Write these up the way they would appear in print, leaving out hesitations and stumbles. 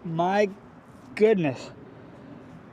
My goodness.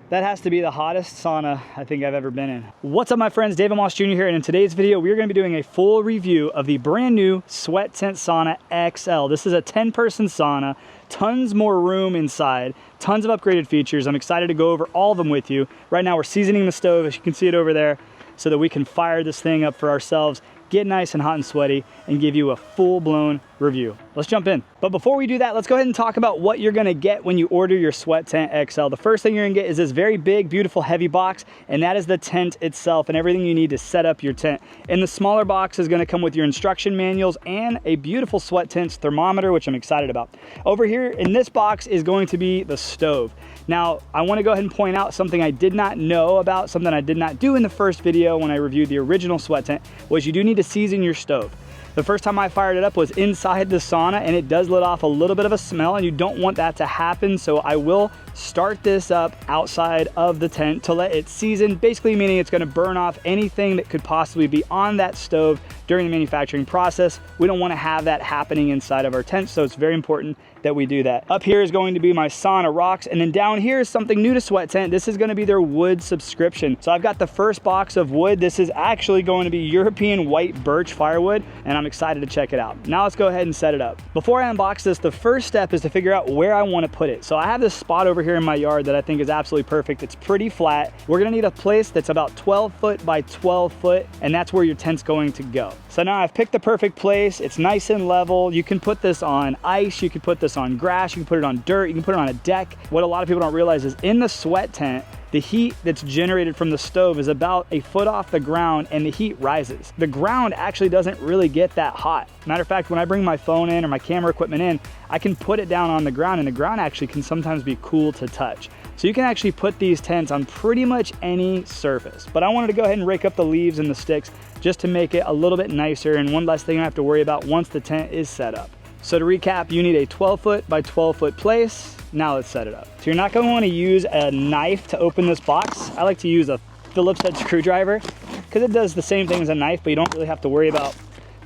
That has to be the hottest sauna I think I've ever been in. What's up, my friends? David Moss Jr. here, and in today's video, we're gonna be doing a full review of the brand new Sweat Tent Sauna XL. This is a 10-person sauna, tons more room inside, tons of upgraded features. I'm excited to go over all of them with you. Right now, we're seasoning the stove, as you can see it over there, so that we can fire this thing up for ourselves, get nice and hot and sweaty, and give you a full-blown review. Let's jump in. But before we do that, let's go ahead and talk about what you're gonna get when you order your Sweat Tent XL. The first thing you're gonna get is this very big, beautiful, heavy box, and that is the tent itself and everything you need to set up your tent. In the smaller box is gonna come with your instruction manuals and a beautiful Sweat Tent's thermometer, which I'm excited about. Over here in this box is going to be the stove. Now, I wanna go ahead and point out something I did not know about, something I did not do in the first video when I reviewed the original Sweat Tent, was you do need to season your stove. The first time I fired it up was inside the sauna, and it does let off a little bit of a smell, and you don't want that to happen. So I will start this up outside of the tent to let it season, basically meaning it's gonna burn off anything that could possibly be on that stove during the manufacturing process. We don't wanna have that happening inside of our tent, so it's very important that we do that. Up here is going to be my sauna rocks, and then down here is something new to Sweat Tent. This is gonna be their wood subscription. So I've got the first box of wood. This is actually going to be European white birch firewood, and I'm excited to check it out. Now let's go ahead and set it up. Before I unbox this, the first step is to figure out where I wanna put it. So I have this spot over here in my yard that I think is absolutely perfect. It's pretty flat. We're gonna need a place that's about 12 foot by 12 foot, and that's where your tent's going to go. So now I've picked the perfect place. It's nice and level. You can put this on ice, you can put this on grass, you can put it on dirt, you can put it on a deck. What a lot of people don't realize is in the Sweat Tent, the heat that's generated from the stove is about a foot off the ground, and the heat rises. The ground actually doesn't really get that hot. Matter of fact, when I bring my phone in or my camera equipment in, I can put it down on the ground, and the ground actually can sometimes be cool to touch. So you can actually put these tents on pretty much any surface. But I wanted to go ahead and rake up the leaves and the sticks just to make it a little bit nicer, and one less thing I have to worry about once the tent is set up. So to recap, you need a 12 foot by 12 foot place. Now let's set it up. So you're not gonna wanna use a knife to open this box. I like to use a Phillips head screwdriver because it does the same thing as a knife, but you don't really have to worry about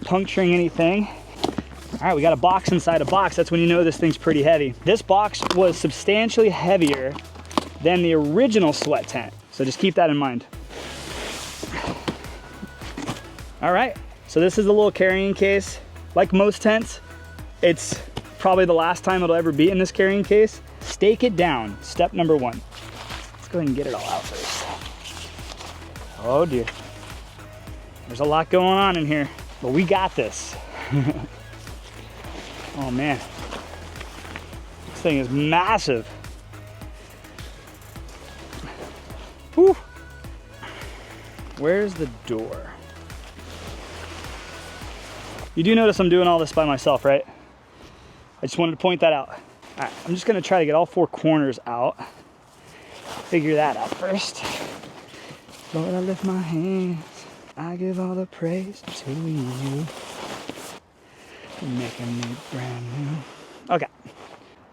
puncturing anything. All right, we got a box inside a box. That's when you know this thing's pretty heavy. This box was substantially heavier than the original Sweat Tent, so just keep that in mind. All right, so this is the little carrying case. Like most tents, it's probably the last time it'll ever be in this carrying case. Stake it down, step number one. Let's go ahead and get it all out first. Oh dear. There's a lot going on in here, but we got this. Oh man, this thing is massive. Whew. Where's the door? You do notice I'm doing all this by myself, right? I just wanted to point that out. All right, I'm just gonna try to get all four corners out. Figure that out first. Lord, I lift my hands. I give all the praise to you. You're making me brand new. Okay,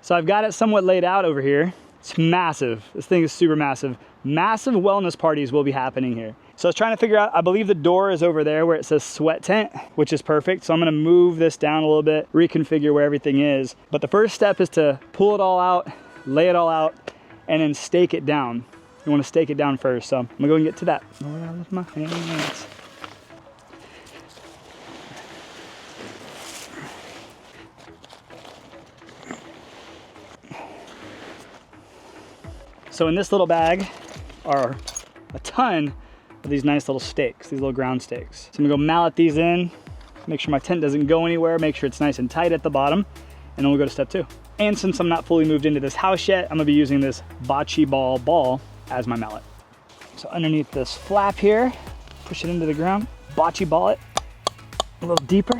so I've got it somewhat laid out over here. It's massive. This thing is super massive. Massive wellness parties will be happening here. So I was trying to figure out, I believe the door is over there where it says Sweat Tent, which is perfect. So I'm gonna move this down a little bit, reconfigure where everything is. But the first step is to pull it all out, lay it all out, and then stake it down. You wanna stake it down first. So I'm gonna go and get to that. Lord, I lift my hands. So in this little bag are a ton of these nice little stakes, these little ground stakes. So I'm gonna go mallet these in, make sure my tent doesn't go anywhere, make sure it's nice and tight at the bottom, and then we'll go to step two. And since I'm not fully moved into this house yet, I'm gonna be using this bocce ball as my mallet. So underneath this flap here, push it into the ground, bocce ball it a little deeper.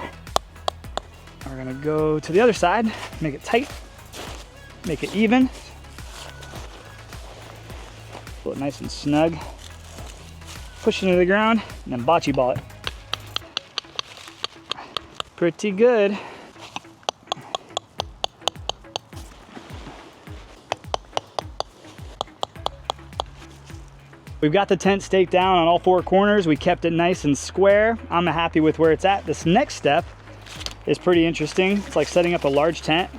We're gonna go to the other side, make it tight, make it even. Pull it nice and snug. Push it into the ground, and then bocce ball it. Pretty good. We've got the tent staked down on all four corners. We kept it nice and square. I'm happy with where it's at. This next step is pretty interesting. It's like setting up a large tent.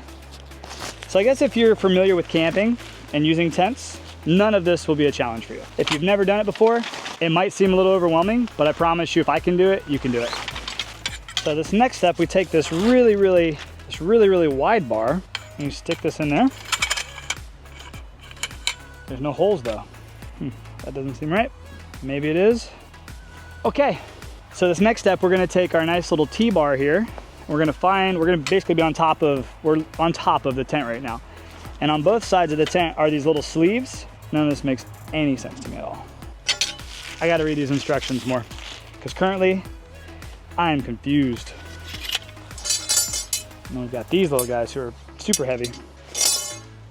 So I guess if you're familiar with camping and using tents, none of this will be a challenge for you. If you've never done it before, it might seem a little overwhelming, but I promise you, if I can do it, you can do it. So this next step, we take this really wide bar, and you stick this in there. There's no holes though. That doesn't seem right. Maybe it is. Okay, so this next step, we're gonna take our nice little T-bar here. We're gonna basically be on top of the tent right now. And on both sides of the tent are these little sleeves. None of this makes any sense to me at all. I gotta read these instructions more, because currently I am confused. And then we've got these little guys who are super heavy.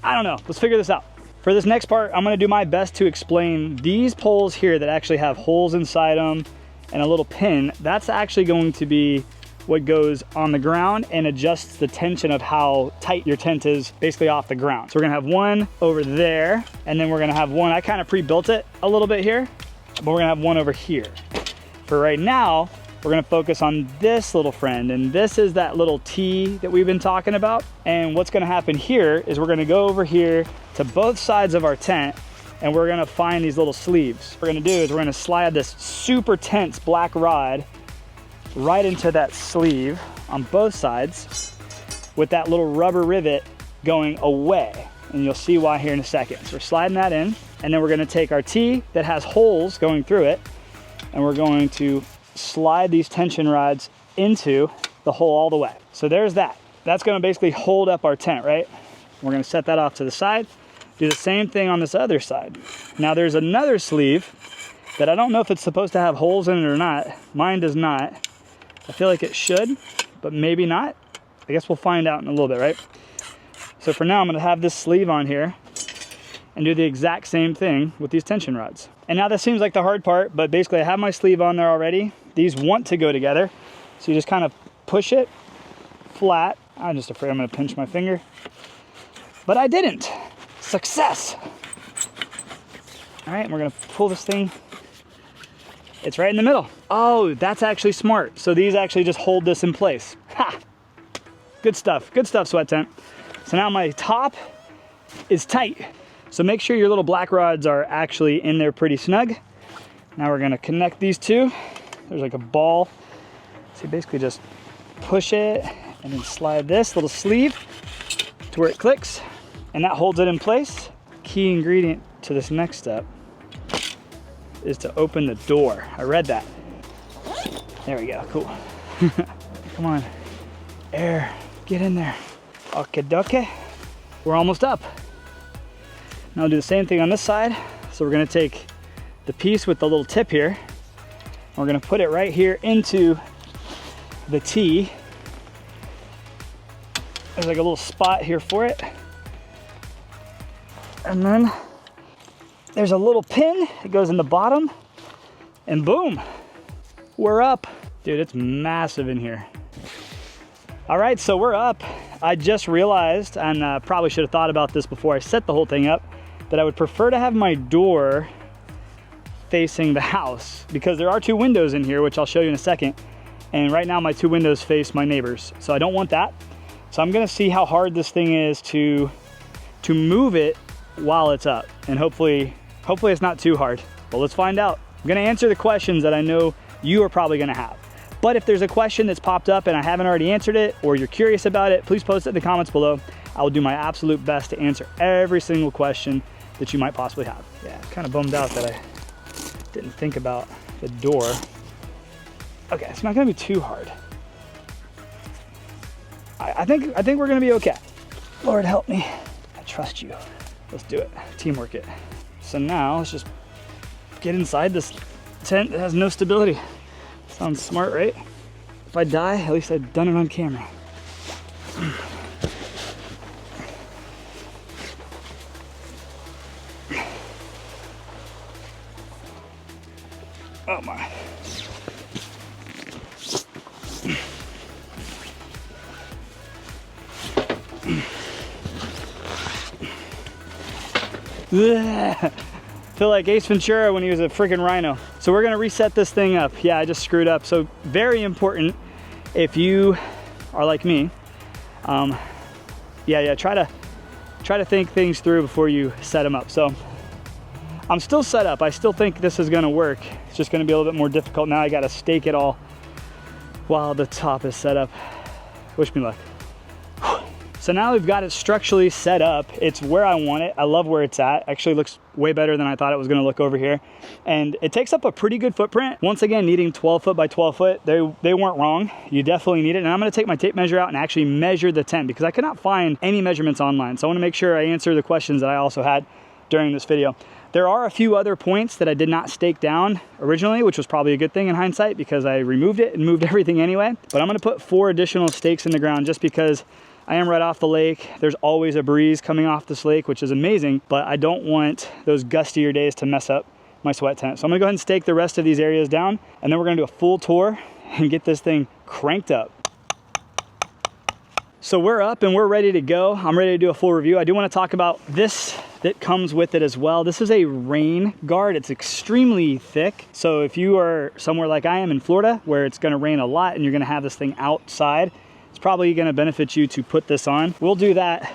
I don't know, let's figure this out. For this next part, I'm gonna do my best to explain these poles here that actually have holes inside them and a little pin. That's actually going to be what goes on the ground and adjusts the tension of how tight your tent is basically off the ground. So we're gonna have one over there, and then we're gonna have one, I kind of pre-built it a little bit here, but we're gonna have one over here. For right now, we're gonna focus on this little friend, and this is that little T that we've been talking about. And what's gonna happen here is we're gonna go over here to both sides of our tent, and we're gonna find these little sleeves. What we're gonna do is we're gonna slide this super tense black rod right into that sleeve on both sides with that little rubber rivet going away. And you'll see why here in a second. So we're sliding that in, and then we're gonna take our T that has holes going through it, and we're going to slide these tension rods into the hole all the way. So there's that. That's gonna basically hold up our tent, right? We're gonna set that off to the side. Do the same thing on this other side. Now there's another sleeve that I don't know if it's supposed to have holes in it or not. Mine does not. I feel like it should, but maybe not. I guess we'll find out in a little bit, right? So for now, I'm gonna have this sleeve on here and do the exact same thing with these tension rods. And now this seems like the hard part, but basically I have my sleeve on there already. These want to go together. So you just kind of push it flat. I'm just afraid I'm gonna pinch my finger, but I didn't. Success. All right, and we're gonna pull this thing. It's right in the middle. Oh, that's actually smart. So these actually just hold this in place. Ha! Good stuff, Sweat Tent. So now my top is tight. So make sure your little black rods are actually in there pretty snug. Now we're gonna connect these two. There's like a ball. So you basically just push it and then slide this little sleeve to where it clicks, and that holds it in place. Key ingredient to this next step is to open the door. I read that. There we go, cool. Come on, air, get in there. Okay, doke. We're almost up. Now I'll do the same thing on this side. So we're gonna take the piece with the little tip here, and we're gonna put it right here into the T. There's like a little spot here for it. And then there's a little pin that goes in the bottom, and boom, we're up. Dude, it's massive in here. All right, so we're up. I just realized, and probably should have thought about this before I set the whole thing up, that I would prefer to have my door facing the house, because there are two windows in here, which I'll show you in a second. And right now my two windows face my neighbors, so I don't want that. So I'm gonna see how hard this thing is to move it while it's up, and hopefully it's not too hard, but let's find out. I'm gonna answer the questions that I know you are probably gonna have. But if there's a question that's popped up and I haven't already answered it, or you're curious about it, please post it in the comments below. I will do my absolute best to answer every single question that you might possibly have. Yeah, I'm kind of bummed out that I didn't think about the door. Okay, it's not gonna be too hard. I think we're gonna be okay. Lord help me, I trust you. Let's do it, teamwork it. So now let's just get inside this tent that has no stability. Sounds smart, right? If I die, at least I've done it on camera. Oh my. Feel like Ace Ventura when he was a freaking rhino. So we're gonna reset this thing up. Yeah, I just screwed up. So very important if you are like me. Try to try to think things through before you set them up. So I'm still set up. I still think this is gonna work. It's just gonna be a little bit more difficult. Now I gotta stake it all while the top is set up. Wish me luck. So now we've got it structurally set up. It's where I want it. I love where it's at. Actually looks way better than I thought it was gonna look over here. And it takes up a pretty good footprint. Once again, needing 12 foot by 12 foot, they weren't wrong. You definitely need it. And I'm gonna take my tape measure out and actually measure the tent because I could not find any measurements online. So I wanna make sure I answer the questions that I also had during this video. There are a few other points that I did not stake down originally, which was probably a good thing in hindsight because I removed it and moved everything anyway. But I'm gonna put 4 additional stakes in the ground just because I am right off the lake. There's always a breeze coming off this lake, which is amazing, but I don't want those gustier days to mess up my sweat tent. So I'm gonna go ahead and stake the rest of these areas down, and then we're gonna do a full tour and get this thing cranked up. So we're up and we're ready to go. I'm ready to do a full review. I do wanna talk about this that comes with it as well. This is a rain guard. It's extremely thick. So if you are somewhere like I am in Florida, where it's gonna rain a lot and you're gonna have this thing outside, it's probably gonna benefit you to put this on. We'll do that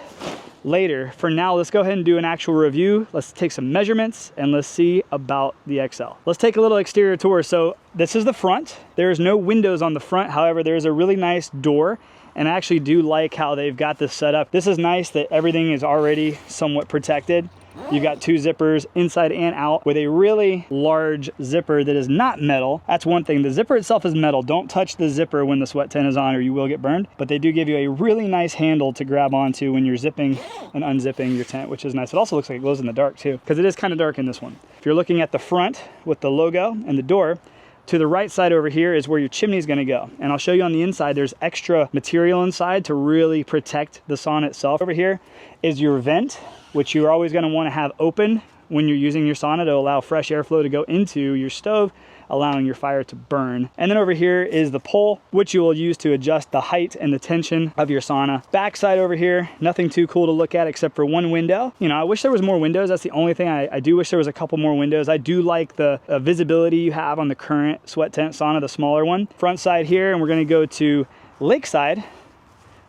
later. For now, let's go ahead and do an actual review. Let's take some measurements and let's see about the XL. Let's take a little exterior tour. So this is the front. There's no windows on the front. However, there's a really nice door. And I actually do like how they've got this set up. This is nice that everything is already somewhat protected. You've got 2 zippers inside and out with a really large zipper that is not metal. That's one thing. The zipper itself is metal. Don't touch the zipper when the sweat tent is on or you will get burned. But they do give you a really nice handle to grab onto when you're zipping and unzipping your tent, which is nice. It also looks like it glows in the dark too, because it is kind of dark in this one. If you're looking at the front with the logo and the door, to the right side over here is where your chimney is going to go. And I'll show you on the inside, there's extra material inside to really protect the sauna itself. Over here is your vent, which you're always going to want to have open when you're using your sauna to allow fresh airflow to go into your stove, allowing your fire to burn. And then over here is the pole, which you will use to adjust the height and the tension of your sauna. Backside over here, nothing too cool to look at except for one window. You know, I wish there was more windows. That's the only thing. I do wish there was a couple more windows. I do like the visibility you have on the current Sweat Tent sauna, the smaller one. Front side here, and we're gonna go to lakeside.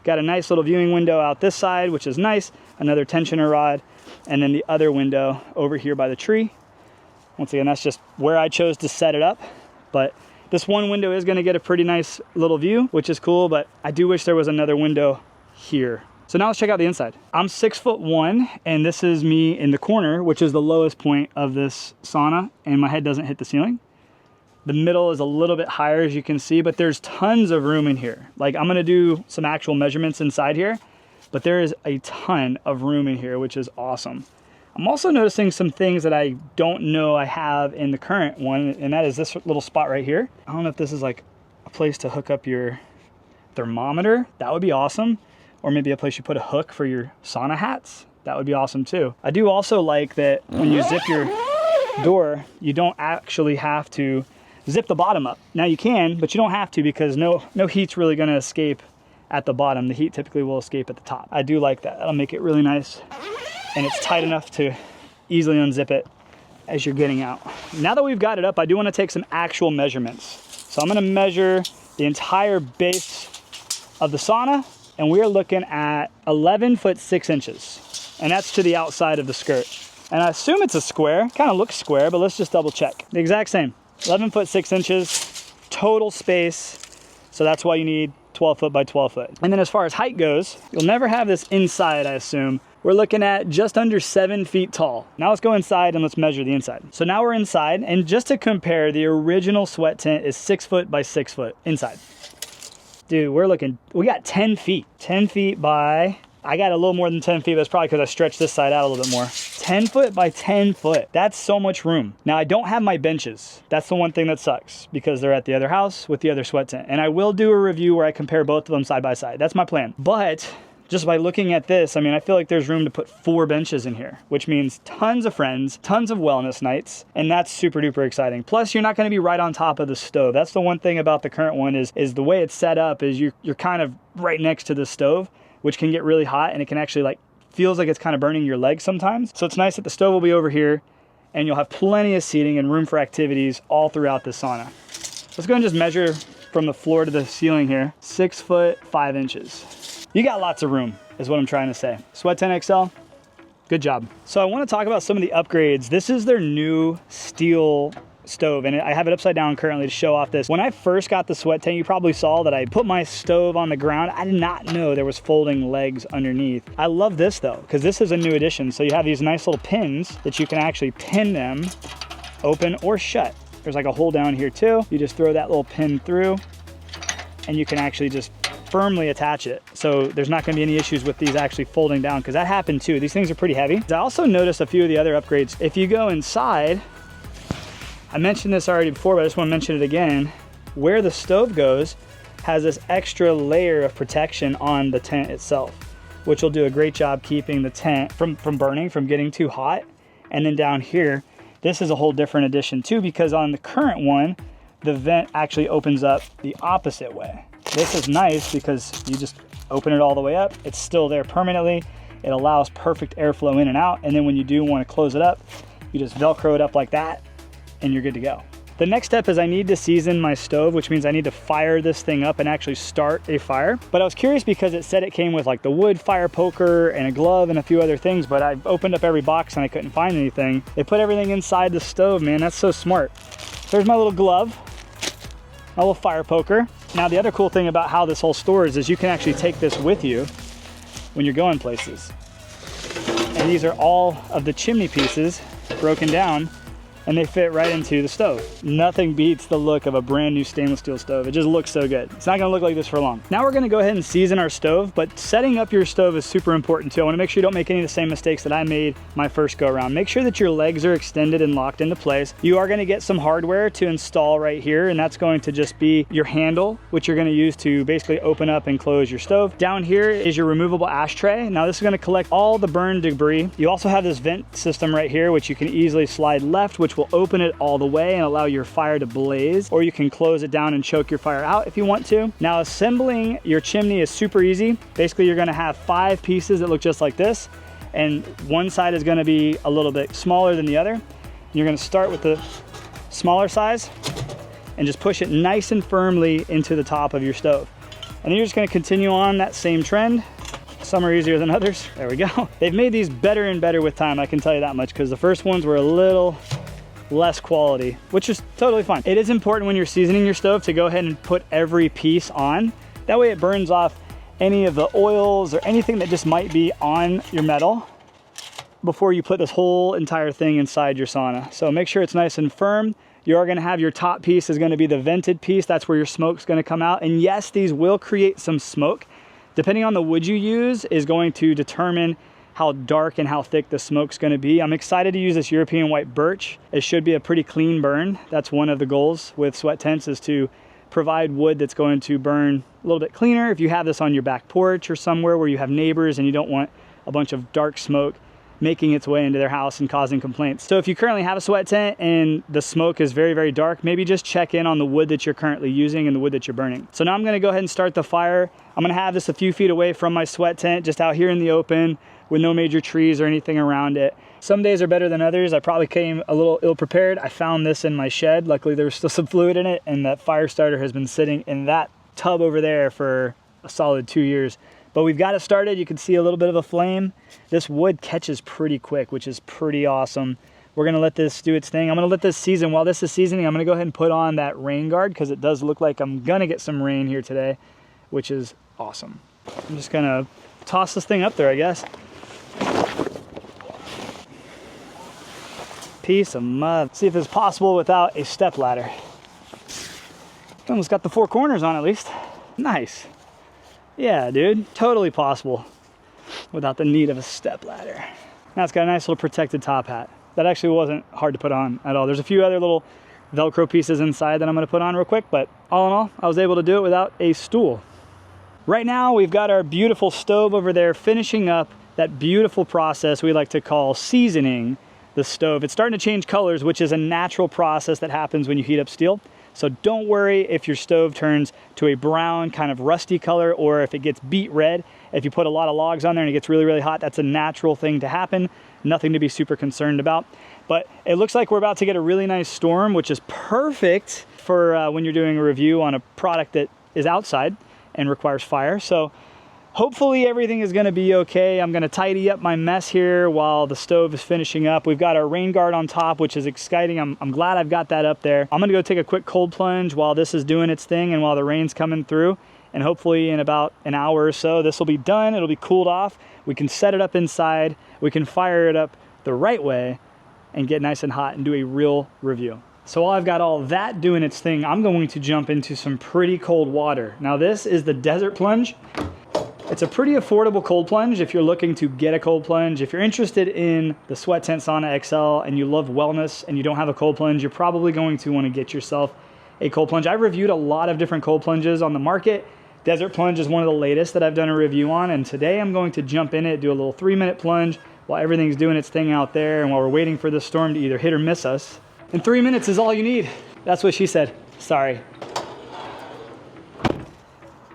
Got a nice little viewing window out this side, which is nice. Another tensioner rod, and then the other window over here by the tree. Once again, that's just where I chose to set it up. But this one window is gonna get a pretty nice little view, which is cool, but I do wish there was another window here. So now let's check out the inside. I'm 6'1", and this is me in the corner, which is the lowest point of this sauna, and my head doesn't hit the ceiling. The middle is a little bit higher, as you can see, but there's tons of room in here. Like, I'm gonna do some actual measurements inside here, but there is a ton of room in here, which is awesome. I'm also noticing some things that I don't know I have in the current one, and that is this little spot right here. I don't know if this is like a place to hook up your thermometer. That would be awesome. Or maybe a place you put a hook for your sauna hats. That would be awesome too. I do also like that when you zip your door, you don't actually have to zip the bottom up. Now you can, but you don't have to because no heat's really gonna escape at the bottom. The heat typically will escape at the top. I do like that. That'll make it really nice. And it's tight enough to easily unzip it as you're getting out. Now that we've got it up, I do want to take some actual measurements. So I'm going to measure the entire base of the sauna, and we're looking at 11 foot 6 inches. And that's to the outside of the skirt. And I assume it's a square, kind of looks square, but let's just double check. The exact same, 11 foot 6 inches, total space. So that's why you need 12 foot by 12 foot. And then as far as height goes, you'll never have this inside, I assume. We're looking at just under 7 feet tall. Now let's go inside and let's measure the inside. So now we're inside, and just to compare, the original sweat tent is 6 foot by 6 foot inside. Dude, we got 10 feet. 10 feet by, I got a little more than 10 feet, but that's probably because I stretched this side out a little bit more. 10 foot by 10 foot. That's so much room. Now I don't have my benches. That's the one thing that sucks because they're at the other house with the other sweat tent. And I will do a review where I compare both of them side by side. That's my plan. But just by looking at this, I mean, I feel like there's room to put 4 benches in here, which means tons of friends, tons of wellness nights, and that's super duper exciting. Plus, you're not gonna be right on top of the stove. That's the one thing about the current one is the way it's set up is you're kind of right next to the stove, which can get really hot, and it can actually feels like it's kind of burning your legs sometimes. So it's nice that the stove will be over here, and you'll have plenty of seating and room for activities all throughout the sauna. Let's go and just measure from the floor to the ceiling here, 6 foot 5 inches. You got lots of room, is what I'm trying to say. Sweat Tent XL, Good job. So I want to talk about some of the upgrades. This is their new steel stove, and I have it upside down currently to show off this. When I first got the Sweat Tent, you probably saw that I put my stove on the ground. I did not know there was folding legs underneath. I love this though, because this is a new addition. So you have these nice little pins that you can actually pin them open or shut. There's like a hole down here too. You just throw that little pin through and you can actually just firmly attach it. So there's not gonna be any issues with these actually folding down, because that happened too. These things are pretty heavy. I also noticed a few of the other upgrades. If you go inside, I mentioned this already before, but I just want to mention it again. Where the stove goes has this extra layer of protection on the tent itself, which will do a great job keeping the tent from burning, from getting too hot. And then down here, this is a whole different addition too, because on the current one, the vent actually opens up the opposite way. This is nice because you just open it all the way up. It's still there permanently. It allows perfect airflow in and out. And then when you do want to close it up, you just Velcro it up like that, and you're good to go. The next step is I need to season my stove, which means I need to fire this thing up and actually start a fire. But I was curious because it said it came with like the wood fire poker and a glove and a few other things, but I opened up every box and I couldn't find anything. They put everything inside the stove, man. That's so smart. There's my little glove, my little fire poker. Now the other cool thing about how this whole stores is you can actually take this with you when you're going places. And these are all of the chimney pieces broken down, and they fit right into the stove. Nothing beats the look of a brand new stainless steel stove. It just looks so good. It's not gonna look like this for long. Now we're gonna go ahead and season our stove, but setting up your stove is super important too. I wanna make sure you don't make any of the same mistakes that I made my first go around. Make sure that your legs are extended and locked into place. You are gonna get some hardware to install right here, and that's going to just be your handle, which you're gonna use to basically open up and close your stove. Down here is your removable ashtray. Now this is gonna collect all the burn debris. You also have this vent system right here, which you can easily slide left, which will open it all the way and allow your fire to blaze, or you can close it down and choke your fire out if you want to. Now assembling your chimney is super easy. Basically you're gonna have 5 pieces that look just like this, and one side is gonna be a little bit smaller than the other. You're gonna start with the smaller size and just push it nice and firmly into the top of your stove. And then you're just gonna continue on that same trend. Some are easier than others. There we go. They've made these better and better with time, I can tell you that much, because the first ones were a little less quality, which is totally fine. It is important when you're seasoning your stove to go ahead and put every piece on. That way it burns off any of the oils or anything that just might be on your metal before you put this whole entire thing inside your sauna. So make sure it's nice and firm. You are gonna have your top piece is gonna be the vented piece. That's where your smoke's gonna come out. And yes, these will create some smoke. Depending on the wood you use is going to determine how dark and how thick the smoke's gonna be. I'm excited to use this European white birch. It should be a pretty clean burn. That's one of the goals with Sweat Tents, is to provide wood that's going to burn a little bit cleaner. If you have this on your back porch or somewhere where you have neighbors and you don't want a bunch of dark smoke making its way into their house and causing complaints. So if you currently have a Sweat Tent and the smoke is very, very dark, maybe just check in on the wood that you're currently using and the wood that you're burning. So now I'm gonna go ahead and start the fire. I'm gonna have this a few feet away from my Sweat Tent, just out here in the open with no major trees or anything around it. Some days are better than others. I probably came a little ill-prepared. I found this in my shed. Luckily there was still some fluid in it, and that fire starter has been sitting in that tub over there for a solid 2 years. But we've got it started. You can see a little bit of a flame. This wood catches pretty quick, which is pretty awesome. We're gonna let this do its thing. I'm gonna let this season. While this is seasoning, I'm gonna go ahead and put on that rain guard, because it does look like I'm gonna get some rain here today, which is awesome. I'm just gonna toss this thing up there, I guess. Piece of mud. See if it's possible without a step ladder. Almost got the 4 corners on at least. Nice. Yeah, dude, totally possible without the need of a step ladder. Now it's got a nice little protected top hat. That actually wasn't hard to put on at all. There's a few other little Velcro pieces inside that I'm gonna put on real quick, but all in all, I was able to do it without a stool. Right now, we've got our beautiful stove over there finishing up that beautiful process we like to call seasoning the stove. It's starting to change colors, which is a natural process that happens when you heat up steel. So don't worry if your stove turns to a brown kind of rusty color, or if it gets beet red. If you put a lot of logs on there and it gets really, really hot, that's a natural thing to happen. Nothing to be super concerned about. But it looks like we're about to get a really nice storm, which is perfect for when you're doing a review on a product that is outside and requires fire. So hopefully everything is gonna be okay. I'm gonna tidy up my mess here while the stove is finishing up. We've got our rain guard on top, which is exciting. I'm glad I've got that up there. I'm gonna go take a quick cold plunge while this is doing its thing and while the rain's coming through. And hopefully in about an hour or so, this will be done. It'll be cooled off. We can set it up inside. We can fire it up the right way and get nice and hot and do a real review. So while I've got all that doing its thing, I'm going to jump into some pretty cold water. Now this is the Desert Plunge. It's a pretty affordable cold plunge if you're looking to get a cold plunge. If you're interested in the Sweat Tent Sauna XL and you love wellness and you don't have a cold plunge, you're probably going to want to get yourself a cold plunge. I've reviewed a lot of different cold plunges on the market. Desert Plunge is one of the latest that I've done a review on, and today I'm going to jump in it, do a little 3-minute plunge while everything's doing its thing out there and while we're waiting for this storm to either hit or miss us. And 3 minutes is all you need. That's what she said. Sorry.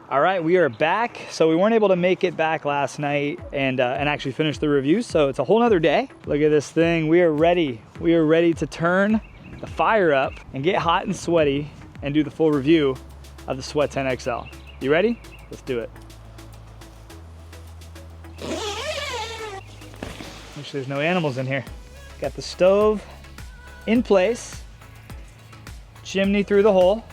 All right, we are back. So we weren't able to make it back last night and actually finish the review. So it's a whole nother day. Look at this thing. We are ready. We are ready to turn the fire up and get hot and sweaty and do the full review of the Sweat Tent XL. You ready? Let's do it. Make sure there's no animals in here. Got the stove in place, chimney through the hole.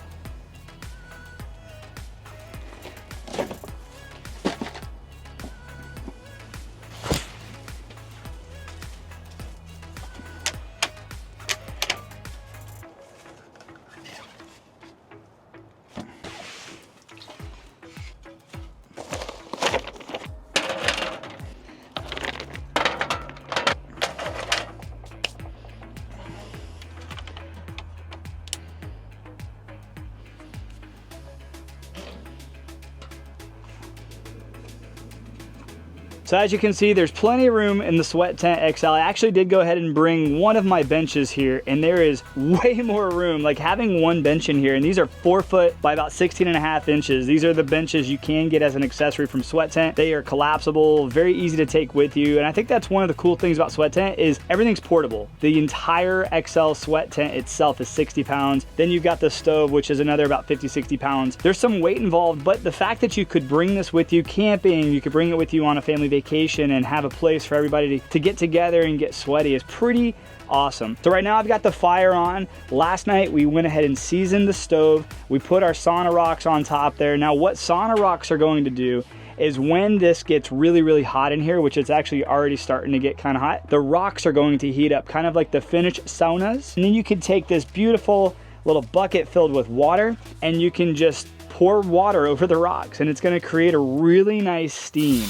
So as you can see, there's plenty of room in the Sweat Tent XL. I actually did go ahead and bring one of my benches here, and there is way more room. Like having one bench in here, and these are 4 foot by about 16.5 inches. These are the benches you can get as an accessory from Sweat Tent. They are collapsible, very easy to take with you. And I think that's one of the cool things about Sweat Tent is everything's portable. The entire XL Sweat Tent itself is 60 pounds. Then you've got the stove, which is another about 50, 60 pounds. There's some weight involved, but the fact that you could bring this with you camping, you could bring it with you on a family vacation and have a place for everybody to get together and get sweaty is pretty awesome. So right now I've got the fire on. Last night we went ahead and seasoned the stove. We put our sauna rocks on top there. Now what sauna rocks are going to do is when this gets really, really hot in here, which it's actually already starting to get kind of hot, the rocks are going to heat up, kind of like the Finnish saunas. And then you can take this beautiful little bucket filled with water and you can just pour water over the rocks and it's going to create a really nice steam.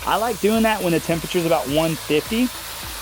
I like doing that when the temperature is about 150.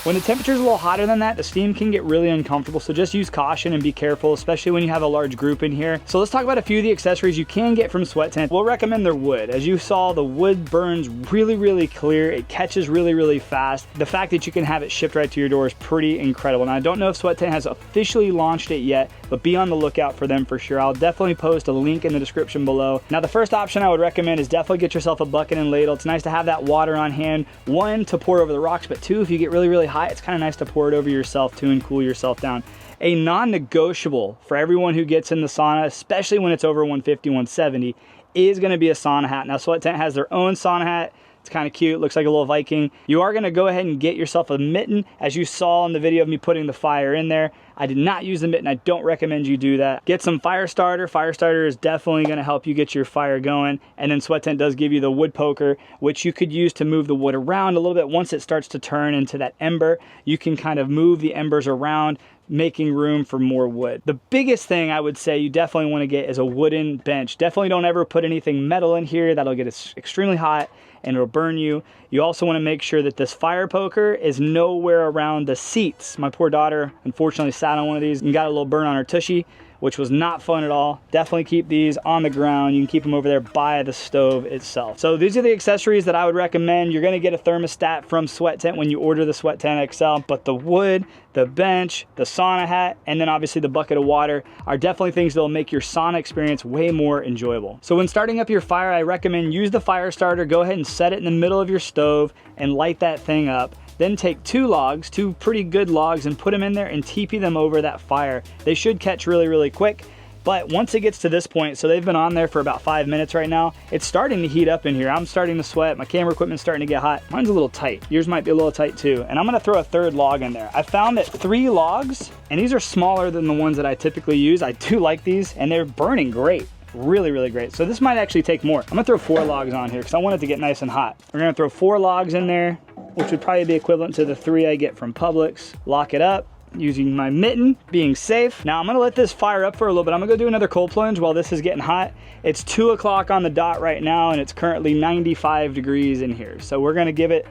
When the temperature is a little hotter than that, the steam can get really uncomfortable. So just use caution and be careful, especially when you have a large group in here. So let's talk about a few of the accessories you can get from Sweat Tent. We'll recommend their wood. As you saw, the wood burns really, really clear. It catches really, really fast. The fact that you can have it shipped right to your door is pretty incredible. Now, I don't know if Sweat Tent has officially launched it yet, but be on the lookout for them for sure. I'll definitely post a link in the description below. Now, the first option I would recommend is definitely get yourself a bucket and ladle. It's nice to have that water on hand. 1, to pour over the rocks, but 2, if you get really, really hot, it's kind of nice to pour it over yourself too and cool yourself down. A non-negotiable for everyone who gets in the sauna, especially when it's over 150, 170, is going to be a sauna hat. Now, Sweat Tent has their own sauna hat. It's kind of cute, looks like a little Viking. You are gonna go ahead and get yourself a mitten, as you saw in the video of me putting the fire in there. I did not use the mitten, I don't recommend you do that. Get some fire starter. Fire starter is definitely gonna help you get your fire going. And then Sweat Tent does give you the wood poker, which you could use to move the wood around a little bit. Once it starts to turn into that ember, you can kind of move the embers around, making room for more wood. The biggest thing I would say you definitely want to get is a wooden bench. Definitely don't ever put anything metal in here. That'll get extremely hot and it'll burn you. You also want to make sure that this fire poker is nowhere around the seats. My poor daughter unfortunately sat on one of these and got a little burn on her tushy, which was not fun at all. Definitely keep these on the ground. You can keep them over there by the stove itself. So these are the accessories that I would recommend. You're gonna get a thermostat from Sweat Tent when you order the Sweat Tent XL, but the wood, the bench, the sauna hat, and then obviously the bucket of water are definitely things that will make your sauna experience way more enjoyable. So when starting up your fire, I recommend use the fire starter. Go ahead and set it in the middle of your stove and light that thing up. Then take 2 logs, 2 pretty good logs, and put them in there and teepee them over that fire. They should catch really, really quick. But once it gets to this point, so they've been on there for about 5 minutes right now, it's starting to heat up in here. I'm starting to sweat, my camera equipment's starting to get hot. Mine's a little tight, yours might be a little tight too. And I'm gonna throw a third log in there. I found that 3 logs, and these are smaller than the ones that I typically use. I do like these, and they're burning great. Really, really great. So this might actually take more. I'm gonna throw 4 logs on here because I want it to get nice and hot. We're gonna throw 4 logs in there, which would probably be equivalent to the 3 I get from Publix. Lock it up using my mitten, being safe. Now I'm gonna let this fire up for a little bit. I'm gonna go do another cold plunge while this is getting hot. It's 2 o'clock on the dot right now, and it's currently 95 degrees in here. So we're gonna give it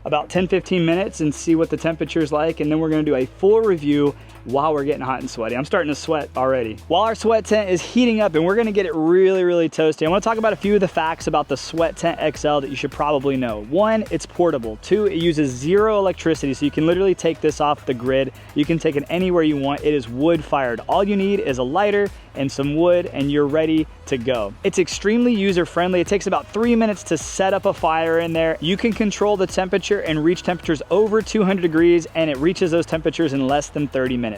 about 10-15 minutes and see what the temperature's like, and then we're gonna do a full review while we're getting hot and sweaty. I'm starting to sweat already. While our sweat tent is heating up and we're gonna get it really, really toasty, I wanna talk about a few of the facts about the Sweat Tent XL that you should probably know. 1, it's portable. 2, it uses 0 electricity, so you can literally take this off the grid. You can take it anywhere you want. It is wood fired. All you need is a lighter and some wood and you're ready to go. It's extremely user friendly. It takes about 3 minutes to set up a fire in there. You can control the temperature and reach temperatures over 200 degrees, and it reaches those temperatures in less than 30 minutes.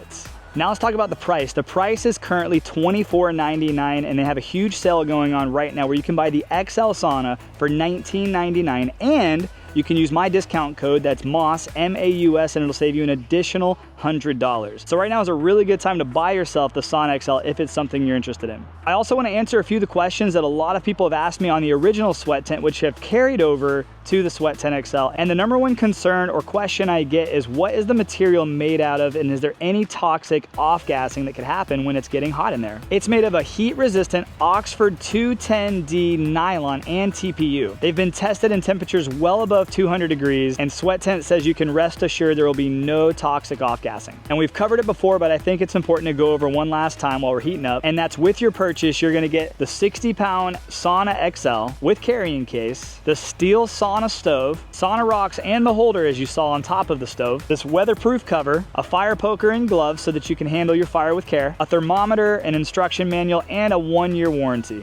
Now let's talk about the price. The price is currently $24.99, and they have a huge sale going on right now where you can buy the XL sauna for $19.99, and you can use my discount code, that's MAUS, M-A-U-S, and it'll save you an additional $100. So right now is a really good time to buy yourself the Sauna XL if it's something you're interested in. I also want to answer a few of the questions that a lot of people have asked me on the original Sweat Tent, which have carried over to the Sweat Tent XL. And the number one concern or question I get is, what is the material made out of, and is there any toxic off-gassing that could happen when it's getting hot in there? It's made of a heat-resistant Oxford 210D nylon and TPU. They've been tested in temperatures well above 200 degrees, and Sweat Tent says you can rest assured there will be no toxic off-gassing. And we've covered it before, but I think it's important to go over one last time while we're heating up, and that's with your purchase, you're gonna get the 60-pound Sauna XL with carrying case, the steel sauna stove, sauna rocks, and the holder as you saw on top of the stove, this weatherproof cover, a fire poker and gloves so that you can handle your fire with care, a thermometer, an instruction manual, and a 1-year warranty.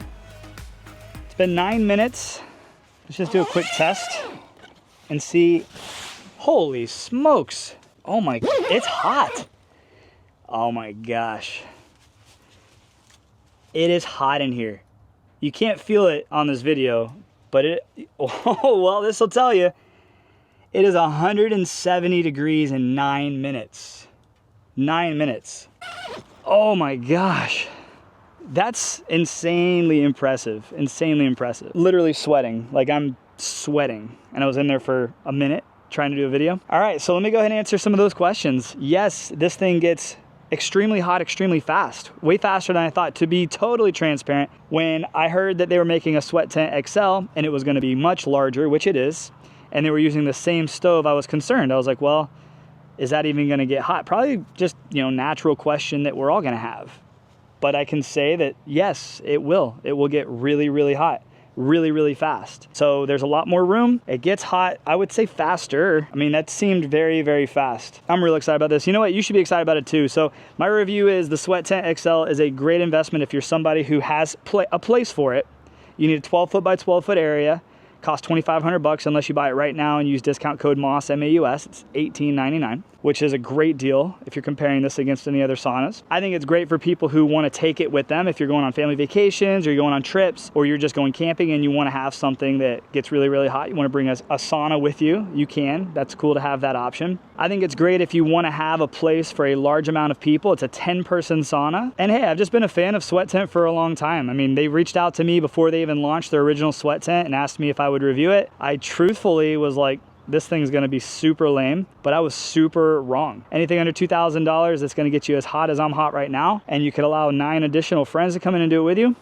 It's been 9 minutes. Let's just do a quick test and see. Holy smokes. Oh my, it's hot. Oh my gosh. It is hot in here. You can't feel it on this video, but oh, well, this will tell you. It is 170 degrees in 9 minutes. 9 minutes. Oh my gosh. That's insanely impressive, insanely impressive. Literally sweating, like I'm sweating. And I was in there for a minute trying to do a video. All right, so let me go ahead and answer some of those questions. Yes, this thing gets extremely hot, extremely fast, way faster than I thought. To be totally transparent, when I heard that they were making a Sweat Tent XL and it was gonna be much larger, which it is, and they were using the same stove, I was concerned. I was like, well, is that even gonna get hot? Probably just, natural question that we're all gonna have. But I can say that yes, it will. It will get really, really hot. Really, really fast. So there's a lot more room. It gets hot, I would say faster. I mean, that seemed very, very fast. I'm really excited about this. You know what? You should be excited about it too. So my review is the Sweat Tent XL is a great investment if you're somebody who has a place for it. You need a 12-foot by 12-foot area. Costs $2,500 unless you buy it right now and use discount code MAUS, M-A-U-S. It's $18.99, which is a great deal if you're comparing this against any other saunas. I think it's great for people who want to take it with them if you're going on family vacations or you're going on trips or you're just going camping and you want to have something that gets really, really hot. You want to bring a sauna with you. You can. That's cool to have that option. I think it's great if you want to have a place for a large amount of people. It's a 10-person sauna. And hey, I've just been a fan of Sweat Tent for a long time. I mean, they reached out to me before they even launched their original Sweat Tent and asked me if I would review it. I truthfully was like, this thing's gonna be super lame, but I was super wrong. Anything under $2,000 that's gonna get you as hot as I'm hot right now, and you could allow 9 additional friends to come in and do it with you,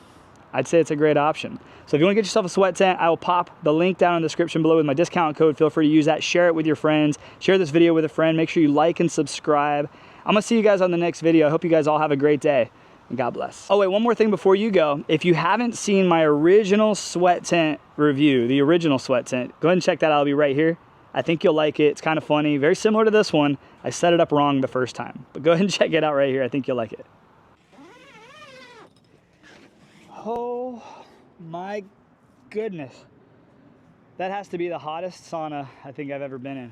I'd say it's a great option. So if you wanna get yourself a Sweat Tent, I will pop the link down in the description below with my discount code. Feel free to use that, share it with your friends, share this video with a friend, make sure you like and subscribe. I'm gonna see you guys on the next video. I hope you guys all have a great day. And God bless. Oh wait, one more thing before you go. If you haven't seen my original Sweat Tent review, the original Sweat Tent, go ahead and check that out. I'll be right here. I think you'll like it. It's kind of funny, very similar to this one. I set it up wrong the first time, but go ahead and check it out right here. I think you'll like it. Oh my goodness. That has to be the hottest sauna I think I've ever been in.